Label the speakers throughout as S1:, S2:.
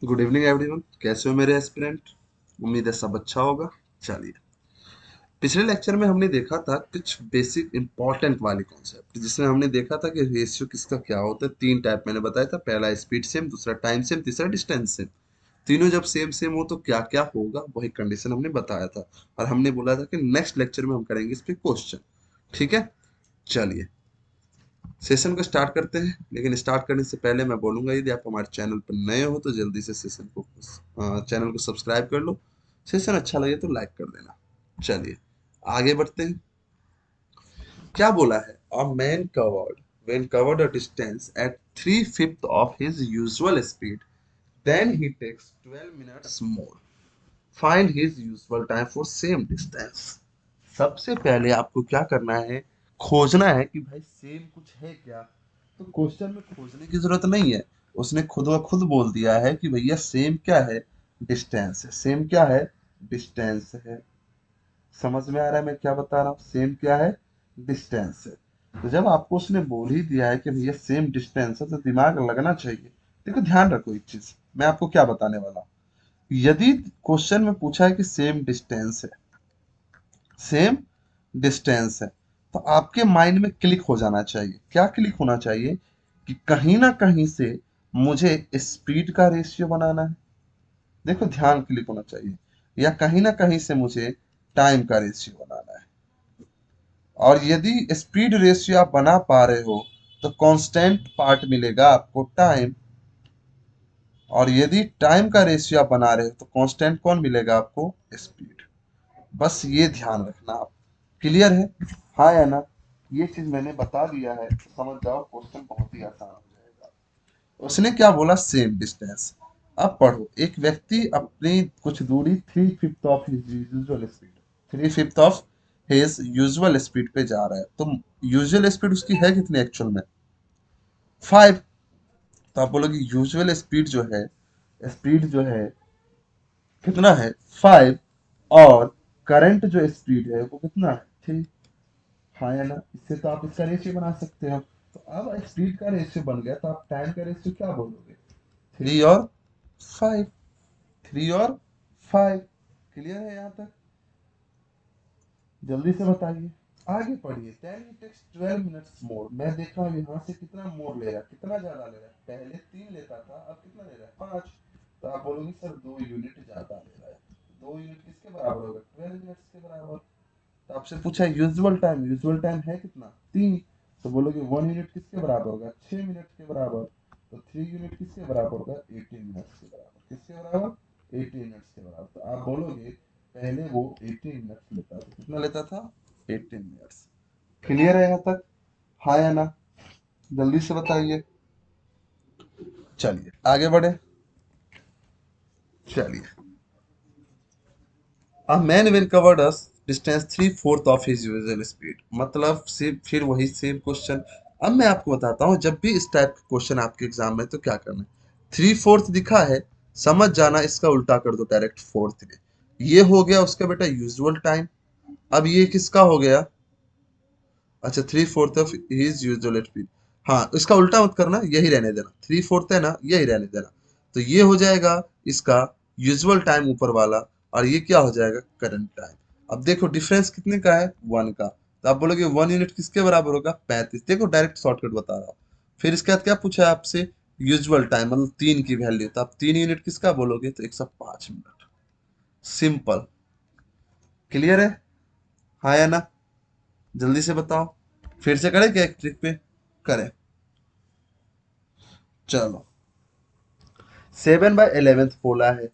S1: Good evening everyone. कैसे हो मेरे एस्पिरेंट? उम्मीद है सब अच्छा होगा। चलिए, पिछले लेक्चर में हमने देखा था कुछ बेसिक इंपॉर्टेंट वाले कॉन्सेप्ट, जिसमें हमने देखा था कि रेशियो किसका क्या होता है। तीन टाइप मैंने बताया था, पहला स्पीड सेम, दूसरा टाइम सेम, तीसरा डिस्टेंस सेम। तीनों जब सेम सेम हो तो क्या क्या होगा, वही कंडीशन हमने बताया था। और हमने बोला था कि नेक्स्ट लेक्चर में हम करेंगे इस पे क्वेश्चन। ठीक है, चलिए सेशन को स्टार्ट करते हैं। लेकिन स्टार्ट करने से पहले मैं बोलूंगा, यदि आप हमारे चैनल पर नए हो तो जल्दी से चैनल को सब्सक्राइब कर लो। सेशन अच्छा लगे तो लाइक कर देना। चलिए आगे बढ़ते हैं। क्या बोला है? A man covered when covered a distance at 3/5 of his usual speed, then he takes 12 minutes more. Find his usual time for same distance. सबसे पहले आपको क्या करना है, खोजना है कि भाई सेम कुछ है क्या। तो क्वेश्चन में खोजने की जरूरत नहीं है, उसने खुद ब खुद बोल दिया है कि भैया सेम क्या है, डिस्टेंस है। सेम क्या है, डिस्टेंस है। समझ में आ रहा है मैं क्या बता रहा हूँ? सेम क्या है, डिस्टेंस है। तो जब आपको उसने बोल ही दिया है कि भैया सेम डिस्टेंस है, तो दिमाग लगना चाहिए। देखो ध्यान रखो एक चीज, मैं आपको क्या बताने वाला हूँ। यदि क्वेश्चन में पूछा है कि सेम डिस्टेंस है, सेम डिस्टेंस है, तो आपके माइंड में क्लिक हो जाना चाहिए। क्या क्लिक होना चाहिए? कि कहीं ना कहीं से मुझे स्पीड का रेशियो बनाना है। देखो ध्यान क्लिक होना चाहिए। या कहीं ना कहीं से मुझे टाइम का रेशियो बनाना है। और यदि स्पीड रेशियो आप बना पा रहे हो तो कांस्टेंट पार्ट मिलेगा आपको टाइम। और यदि टाइम का रेशियो आप बना रहे हो तो कांस्टेंट कौन मिलेगा आपको? स्पीड। बस ये ध्यान रखना आप। क्लियर है? हाँ या ना? ये चीज मैंने बता दिया है तो समझ जाओ, क्वेश्चन बहुत ही आसान हो जाएगा। उसने क्या बोला? Same distance. अब पढ़ो, एक व्यक्ति अपनी कुछ दूरी 3/5 of his usual speed, 3/5 of his usual speed पे जा रहा है। तो यूजुअल स्पीड उसकी है कितनी एक्चुअल में? 5। तो आप बोलोगे यूजुअल स्पीड जो है, स्पीड जो है कितना है? 5। और करंट जो स्पीड है वो कितना है? 3। हाँ या ना? इससे तो आप इसका रेशियो बना सकते हो। तो अब स्पीड का रेशियो बन गया, तो आप टाइम का रेशियो क्या बोलोगे? 3 और 5। 3 और 5। क्लियर है यहाँ तक? जल्दी से बताइए, आगे पढ़िए। Then he takes 12 minutes more. मैं देख रहा हूँ यहाँ से कितना मोर ले रहा है, कितना ज्यादा ले रहा है। पहले 3 लेता था, अब कितना ले रहा है? 5। तो आप बोलोगे सर 2 यूनिट ज्यादा ले रहा है। 2 यूनिट किसके बराबर होगा? 12 मिनट्स के बराबर। तो आपसे पूछा यूजुअल टाइम, यूजुअल टाइम है कितना? 3। तो बोलोगे 1 यूनिट किसके बराबर होगा? 6 मिनट के बराबर। तो 3 यूनिट किसके बराबर होगा? 18 मिनट्स के बराबर। किसके बराबर? 18 मिनट्स के बराबर। तो आप बोलोगे पहले वो 18 मिनट्स लेता था। कितना लेता था? 18 मिनट्स। क्लियर है यहाँ तक? हाँ या ना? जल्दी से बताइए। चलिए आगे बढ़े। चलिए, A man when covered a distance 3/4 of his usual speed, मतलब सिर्फ फिर वही सेम क्वेश्चन। अब मैं आपको बताता हूँ, जब भी इस टाइप का क्वेश्चन आपके एग्जाम में तो क्या करना है। 3/4 दिखा है, समझ जाना इसका उल्टा कर दो डायरेक्ट, फोर्थ में। ये हो गया उसका बेटा यूजुअल टाइम। अब ये किसका हो गया? अच्छा, 3/4 ऑफ हिज यूजुअल स्पीड। हाँ, इसका उल्टा मत करना, यही रहने देना। 3/4 है ना, यही रहने देना। तो ये हो जाएगा इसका यूजुअल टाइम ऊपर वाला, और ये क्या हो जाएगा? Current time. अब देखो डिफरेंस कितने का है? 1 का। तो आप बोलोगे 1 यूनिट किसके बराबर होगा? 35। देखो डायरेक्ट शॉर्टकट बता रहा हूँ। फिर इसके बाद क्या पूछा है आपसे? यूजुअल टाइम, मतलब 3 की वैल्यू। तो आप 3 यूनिट किसका बोलोगे? तो 105 मिनट। सिंपल। क्लियर है? हाँ या ना? जल्दी से बताओ। फिर से करें क्या एक ट्रिक पे? करें। चलो, 7/11 बोला है,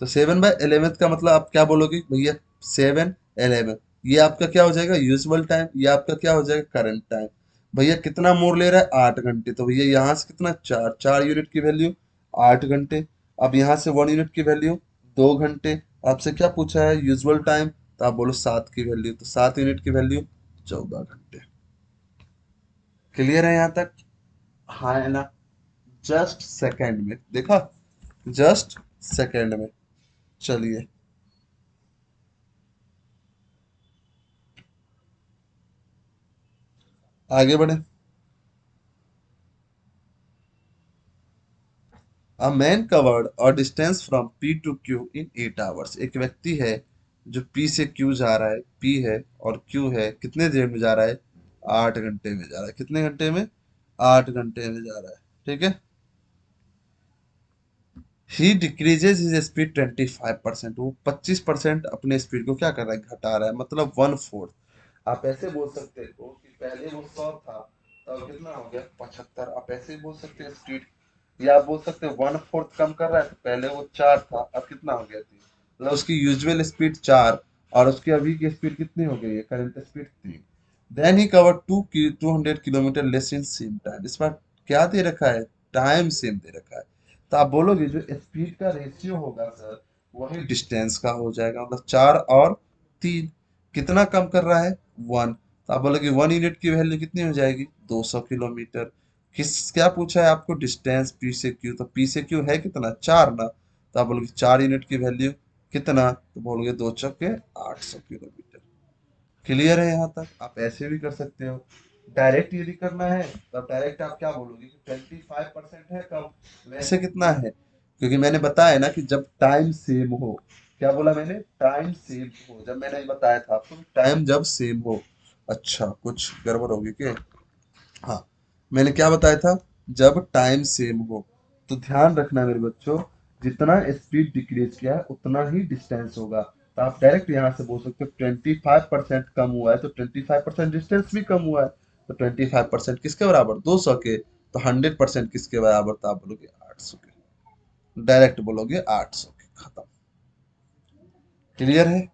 S1: तो 7/11 का मतलब आप क्या बोलोगे भैया? 7/11, ये आपका क्या हो जाएगा? Usual time. ये आपका क्या हो जाएगा? Current time. भैया कितना मोर ले रहा है? 8 घंटे। तो भैया यहाँ से कितना? 4 4 यूनिट की वैल्यू 8 घंटे। अब यहाँ से 1 यूनिट की वैल्यू 2 घंटे। आपसे क्या पूछा है? Usual time. तो आप बोलो 7 की वैल्यू, तो 7 यूनिट की वैल्यू 14 घंटे। क्लियर है यहाँ तक? हाँ है ना? जस्ट सेकंड में देखा, जस्ट सेकंड में। चलिए आगे बढ़े। अ मैन कवर्ड और distance from P to Q in 8 hours. एक व्यक्ति है जो पी से क्यू जा रहा है, पी है और क्यू है, कितने देर में जा रहा है? 8 घंटे में जा रहा है। कितने घंटे में? 8 घंटे में जा रहा है। ठीक है। ही डिक्रीजेज हिज स्पीड 25%। वो 25% अपने स्पीड को क्या कर रहा है? घटा रहा है, मतलब 1/4। आप ऐसे बोल सकते हो कि पहले वो 100 था, तब कितना हो गया? 75। आप ऐसे ही बोल सकते हैं स्पीड। या आप बोल सकते हो 1/4 कम कर रहा है, तो पहले वो 4 था, अब कितना हो गया? 3। मतलब उसकी यूजुअल स्पीड 4 और उसकी अभी की स्पीड कितनी हो गई है? Current speed 3। Then he cover 200 kilometre less in same time. इस बार क्या दे रखा है? टाइम सेम दे रखा है। तो आप बोलोगे जो स्पीड का रेशियो होगा सर, वही डिस्टेंस का हो जाएगा। मतलब 4 और 3। कितना कम कर रहा है? 1। तो आप बोलोगे 1 यूनिट की वैल्यू कितनी हो जाएगी? 200 किलोमीटर। क्या पूछा है आपको? डिस्टेंस पी से क्यू। तो पी से क्यू है कितना? 4 ना। तो आप बोलोगे 4 यूनिट की वैल्यू कितना? तो बोलोगे 2 चौके 800 किलोमीटर। क्लियर है यहाँ तक? आप ऐसे भी कर सकते हो। डायरेक्ट यदि करना है तो डायरेक्ट आप क्या बोलोगे कि 25% है कम। वैसे कितना है? क्योंकि मैंने बताया ना कि जब टाइम सेम हो। क्या बोला मैंने? टाइम सेम हो। जब मैंने बताया था आपको, टाइम जब सेम हो। अच्छा, कुछ गड़बड़ होगी क्या? हाँ, मैंने क्या बताया था? जब टाइम सेम हो। तो ध्यान रखना मेरे बच्चों, जितना स्पीड डिक्रीज किया है उतना ही डिस्टेंस होगा। तो आप डायरेक्ट यहाँ से बोल सकते हो 25% कम हुआ है, तो 25% डिस्टेंस भी कम हुआ है। तो 25% किसके बराबर? 200 के। तो 100% किसके बराबर? तो आप बोलोगे 800 के। डायरेक्ट बोलोगे 800 के। खत्म। क्लियर है?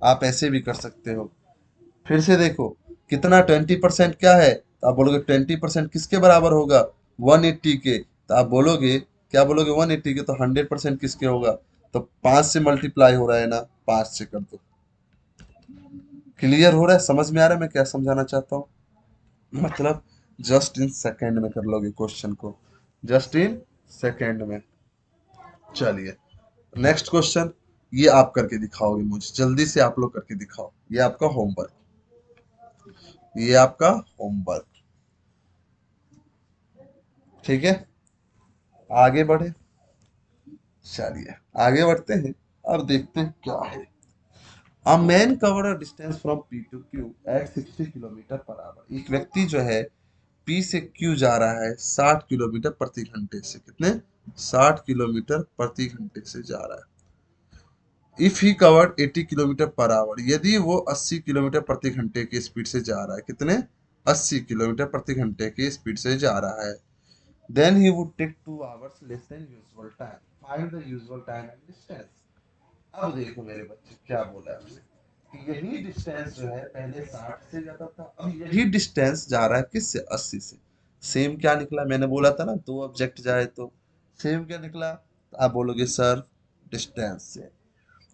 S1: आप ऐसे भी कर सकते हो। फिर से देखो, कितना 20% क्या है? तो आप बोलोगे 20% किसके बराबर होगा? 180 के। तो आप बोलोगे, क्या बोलोगे? 180 के। तो 100% किसके होगा? तो 5 से मल्टीप्लाई हो रहा है ना, 5 से कर दो। क्लियर हो रहा है? समझ में आ रहा है मैं क्या समझाना चाहता हूँ? मतलब जस्ट इन सेकेंड में कर लोगे क्वेश्चन को। जस्ट इन सेकेंड में। चलिए, नेक्स्ट क्वेश्चन। ये आप करके दिखाओगे मुझे, जल्दी से आप लोग करके दिखाओ। ये आपका होमवर्क। ये आपका होमवर्क। ठीक है, आगे बढ़े। चलिए, आगे बढ़ते हैं। अब देखते हैं क्या है। A man cover a distance from P to Q at 60 kilometre per hour. एक व्यक्ति जो है पी से क्यू जा रहा है 60 किलोमीटर प्रति घंटे से। कितने? 60 किलोमीटर प्रति घंटे से जा रहा है। If he covered 80 kilometre per our. यदि वो 80 किलोमीटर प्रति घंटे की स्पीड से जा रहा है। कितने? 80 किलोमीटर प्रति घंटे की स्पीड से जा रहा है। Then he would take 2 hours less than usual time. Find the usual time and distance. अब देखो मेरे बच्चे, क्या बोला है हमने कि यही डिस्टेंस जो है पहले 60 से जाता था, अब यही डिस्टेंस जा रहा है किससे? 80 से। सेम क्या निकला? मैंने बोला था ना, दो ऑब्जेक्ट जाए तो सेम क्या निकला? तो आप बोलोगे सर डिस्टेंस से।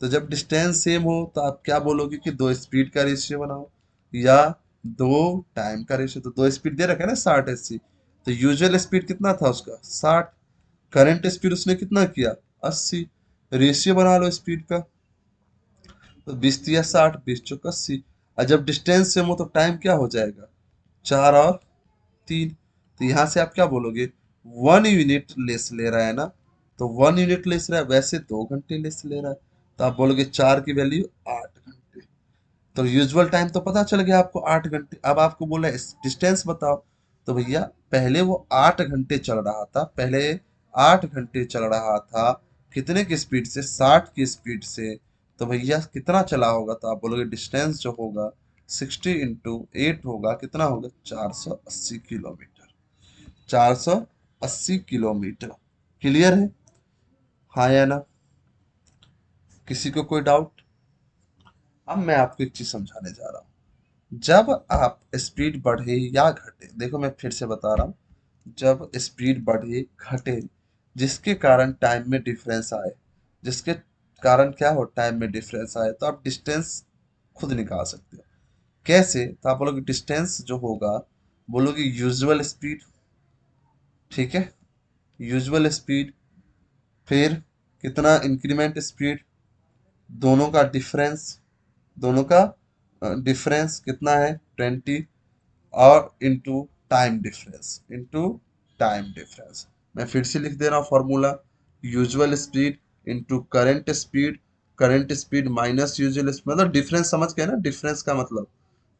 S1: तो जब डिस्टेंस सेम हो तो आप क्या बोलोगे कि दो स्पीड का रेशियो बनाओ, या दो टाइम का रेशियो। तो दो स्पीड दे रखा है ना, 60 80। तो यूजुअल स्पीड कितना था उसका? 60। करंट स्पीड उसने कितना किया? 80। रेशियो बना लो स्पीड का। तो 20 या 60, 20 चौक 80। और जब डिस्टेंस सेम हो तो टाइम क्या हो जाएगा? 4 और 3। तो यहाँ से आप क्या बोलोगे? 1 यूनिट लेस ले रहा है ना। तो 1 यूनिट लेस रहा है, वैसे 2 घंटे लेस ले रहा है। तो आप बोलोगे 4 की वैल्यू 8 घंटे। तो यूजुअल टाइम तो पता चल गया आपको 8 घंटे। अब आपको बोला डिस्टेंस बताओ। तो भैया पहले वो 8 घंटे चल रहा था, पहले 8 घंटे चल रहा था। कितने की स्पीड से? 60 की स्पीड से। तो भैया कितना चला होगा? तो आप बोलोगे डिस्टेंस जो होगा 60 × 8 होगा। कितना होगा? 480 किलोमीटर। 480 किलोमीटर। क्लियर है? हाँ या ना? किसी को कोई डाउट? अब मैं आपको एक चीज समझाने जा रहा हूँ। जब आप स्पीड बढ़े या घटे, देखो मैं फिर से बता रहा हूँ, जब स्पीड बढ़े घटे जिसके कारण टाइम में डिफरेंस आए, जिसके कारण क्या हो? टाइम में डिफरेंस आए, तो आप डिस्टेंस खुद निकाल सकते हो। कैसे? तो आप बोलोगे डिस्टेंस जो होगा, बोलोगे यूजुअल स्पीड। ठीक है, यूजुअल स्पीड। फिर कितना? Increment speed. दोनों का डिफरेंस, दोनों का डिफरेंस कितना है? 20। और into time difference, into time difference. मैं फिर से लिख दे रहा हूँ formula. Usual speed into current speed minus usual speed, मतलब डिफरेंस समझ गए ना, डिफरेंस का मतलब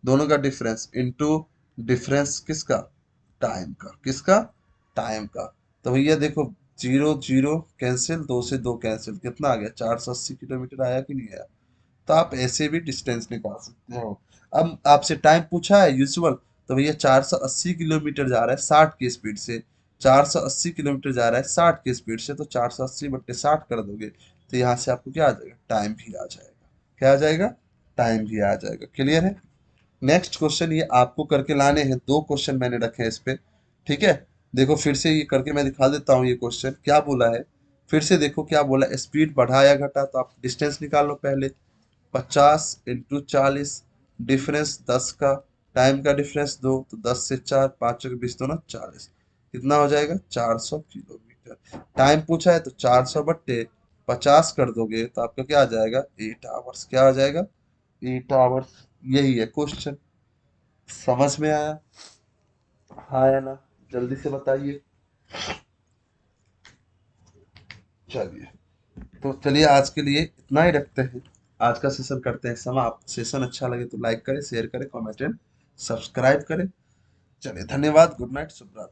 S1: दोनों का डिफरेंस इंटू डिफरेंस किसका, टाइम का, किसका, टाइम का। तो भैया देखो, जीरो जीरो कैंसिल, दो से दो कैंसिल, कितना आ गया, 480 किलोमीटर आया कि नहीं आया। तो आप ऐसे भी डिस्टेंस निकाल सकते हो। अब आपसे टाइम पूछा है यूजुअल, तो भैया 480 किलोमीटर जा रहा है 60 की स्पीड से, 480 किलोमीटर जा रहा है 60 की स्पीड से, तो 480/60 कर दोगे तो यहाँ से आपको क्या आ जाएगा, टाइम भी आ जाएगा। क्या आ जाएगा, टाइम भी आ जाएगा। क्लियर है। नेक्स्ट क्वेश्चन ये आपको करके लाने हैं, दो क्वेश्चन मैंने रखे हैं इस पे। ठीक है, देखो फिर से ये करके मैं दिखा देता हूँ। ये क्वेश्चन क्या बोला है, फिर से देखो क्या बोला, स्पीड बढ़ा या घटा, तो आप डिस्टेंस निकाल लो पहले। 50 × 40, डिफरेंस 10 का, टाइम का डिफरेंस 2, तो 10 से 4, 5 के 20 दोनों 40, कितना हो जाएगा, 400 किलोमीटर। टाइम पूछा है तो 400/50 कर दोगे तो आपका क्या आ जाएगा, 8 आवर्स। क्या आ जाएगा, 8 आवर्स। यही है क्वेश्चन। समझ में आया, हाँ या ना, जल्दी से बताइए। चलिए, तो चलिए आज के लिए इतना ही रखते हैं। आज का सेशन करते हैं समाप्त। सेशन अच्छा लगे तो लाइक करें, शेयर करें, कमेंट एंड सब्सक्राइब करें। चलिए, धन्यवाद, गुड नाइट, शुभ रात्रि।